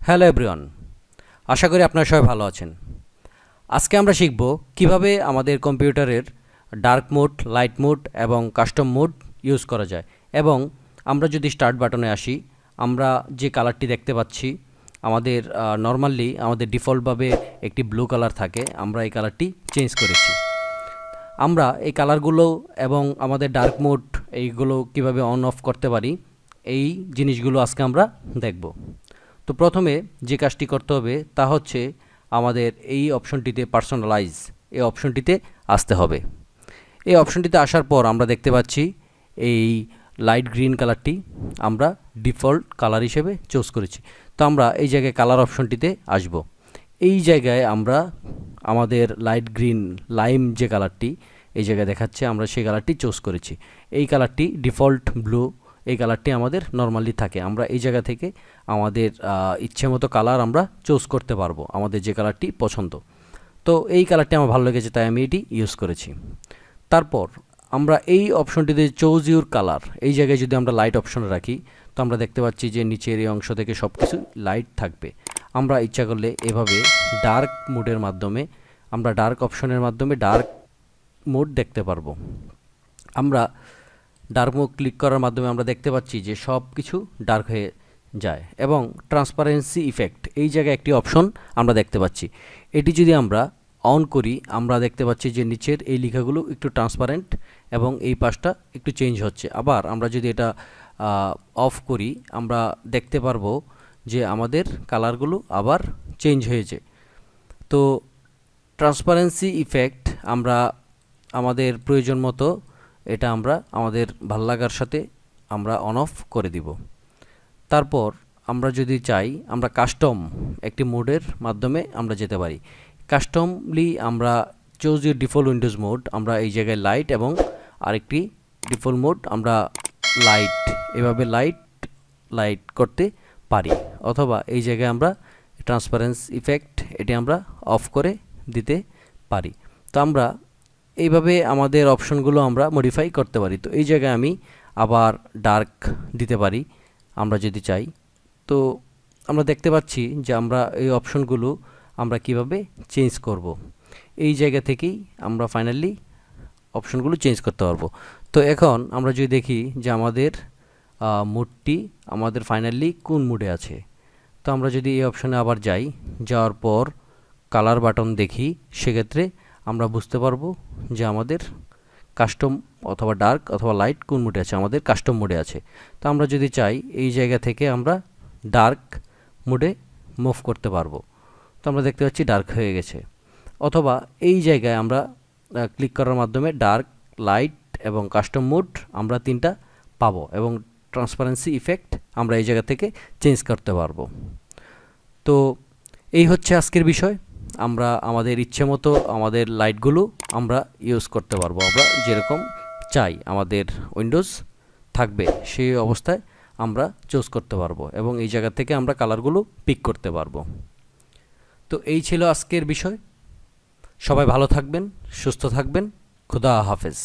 Hello everyone, আশা করি আপনারা সবাই ভালো আছেন। আজকে আমরা শিখব কিভাবে আমাদের কম্পিউটারের ডার্ক মোড, লাইট মোড এবং কাস্টম মোড ইউজ করা যায়। এবং আমরা যদি স্টার্ট বাটনে আসি, আমরা যে কালারটি দেখতে পাচ্ছি আমাদের নর্মালি আমাদের ডিফল্টভাবে একটি ব্লু কালার থাকে, আমরা এই কালারটি চেঞ্জ করেছি। আমরা এই কালারগুলো এবং আমাদের ডার্ক মোড এইগুলো কিভাবে অন অফ করতে পারি, এই জিনিসগুলো আজকে আমরা দেখব। তো প্রথমে যে কাজটি করতে হবে তা হচ্ছে আমাদের এই অপশনটিতে পার্সোনালাইজ এই অপশনটিতে আসতে হবে। এই অপশনটিতে আসার পর আমরা দেখতে পাচ্ছি এই লাইট গ্রিন কালারটি আমরা ডিফল্ট কালার হিসেবে চুজ করেছি। তো আমরা এই জায়গায় কালার অপশনটিতে আসব। এই জায়গায় আমরা আমাদের লাইট গ্রিন লাইম যে কালারটি এই জায়গায় দেখাচ্ছে, আমরা সেই কালারটি চুজ করেছি। এই কালারটি ডিফল্ট ব্লু, এই কালারটি আমাদের নর্মালি থাকে। আমরা এই জায়গা থেকে আমাদের ইচ্ছে মতো কালার আমরা চুজ করতে পারবো, আমাদের যে কালারটি পছন্দ। তো এই কালারটি আমার ভালো লেগেছে, তাই আমি এটি ইউজ করেছি। তারপর আমরা এই অপশনটিতে চুজ ইউর কালার, এই জায়গায় যদি আমরা লাইট অপশনে রাখি, তো আমরা দেখতে পাচ্ছি যে নিচের এই অংশ থেকে সব কিছু লাইট থাকবে। আমরা ইচ্ছা করলে এভাবে ডার্ক মোডের মাধ্যমে, আমরা ডার্ক অপশনের মাধ্যমে ডার্ক মোড দেখতে পারবো। আমরা ডার্ক মোড ক্লিক করার মাধ্যমে আমরা দেখতে পাচ্ছি যে সব কিছু ডার্ক হয়ে যায়। এবং ট্রান্সপারেন্সি ইফেক্ট, এই জায়গায় একটি অপশন আমরা দেখতে পাচ্ছি। এটি যদি আমরা অন করি, আমরা দেখতে পাচ্ছি যে নিচের এই লেখাগুলো একটু ট্রান্সপারেন্ট এবং এই পাশটা একটু চেঞ্জ হচ্ছে। আবার আমরা যদি এটা অফ করি, আমরা দেখতে পারবো যে আমাদের কালারগুলো আবার চেঞ্জ হয়েছে। তো ট্রান্সপারেন্সি ইফেক্ট আমরা আমাদের প্রয়োজন মতো এটা আমরা আমাদের ভাল্লাগার সাথে আমরা অন অফ করে দিব। তারপর আমরা যদি চাই, আমরা কাস্টম একটি মোডের মাধ্যমে আমরা যেতে পারি। কাস্টমলি আমরা choose your default Windows mode, আমরা এই জায়গায় লাইট এবং আরেকটি ডিফল্ট মোড আমরা লাইট, এভাবে লাইট করতে পারি। অথবা এই জায়গায় আমরা ট্রান্সপারেন্সি ইফেক্ট এটি আমরা অফ করে দিতে পারি। তো আমরা এইভাবে আমাদের অপশনগুলো আমরা মডিফাই করতে পারি। তো এই জায়গায় আমি আবার ডার্ক দিতে পারি আমরা যদি চাই। তো আমরা দেখতে পাচ্ছি যে আমরা এই অপশনগুলো আমরা কিভাবে চেঞ্জ করব। এই জায়গা থেকেই আমরা ফাইনালি অপশনগুলো চেঞ্জ করতে পারবো। তো এখন আমরা যদি দেখি যে আমাদের মুডটি আমাদের ফাইনালি কোন মুডে আছে, তো আমরা যদি এই অপশনে আবার যাওয়ার পর কালার বাটন দেখি, সেক্ষেত্রে আমরা বুঝতে পারবো যে আমাদের কাস্টম অথবা ডার্ক অথবা লাইট কোন মোডে আছে, আমাদের কাস্টম মোডে আছে। তো আমরা যদি চাই এই জায়গা থেকে আমরা ডার্ক মোডে মুভ করতে পারবো। তো আমরা দেখতে পাচ্ছি ডার্ক হয়ে গেছে। অথবা এই জায়গায় আমরা ক্লিক করার মাধ্যমে ডার্ক, লাইট এবং কাস্টম মোড আমরা তিনটা পাবো এবং ট্রান্সপারেন্সি ইফেক্ট আমরা এই জায়গা থেকে চেঞ্জ করতে পারবো। তো এই হচ্ছে আজকের বিষয়। আমরা আমাদের ইচ্ছে মতো আমাদের লাইটগুলো আমরা ইউজ করতে পারবো, আমরা যেরকম চাই আমাদের উইন্ডোজ থাকবে সেই অবস্থায় আমরা চুজ করতে পারবো এবং এই জায়গা থেকে আমরা কালারগুলো পিক করতে পারবো। তো এই ছিল আজকের বিষয়। সবাই ভালো থাকবেন, সুস্থ থাকবেন। খুদা হাফেজ।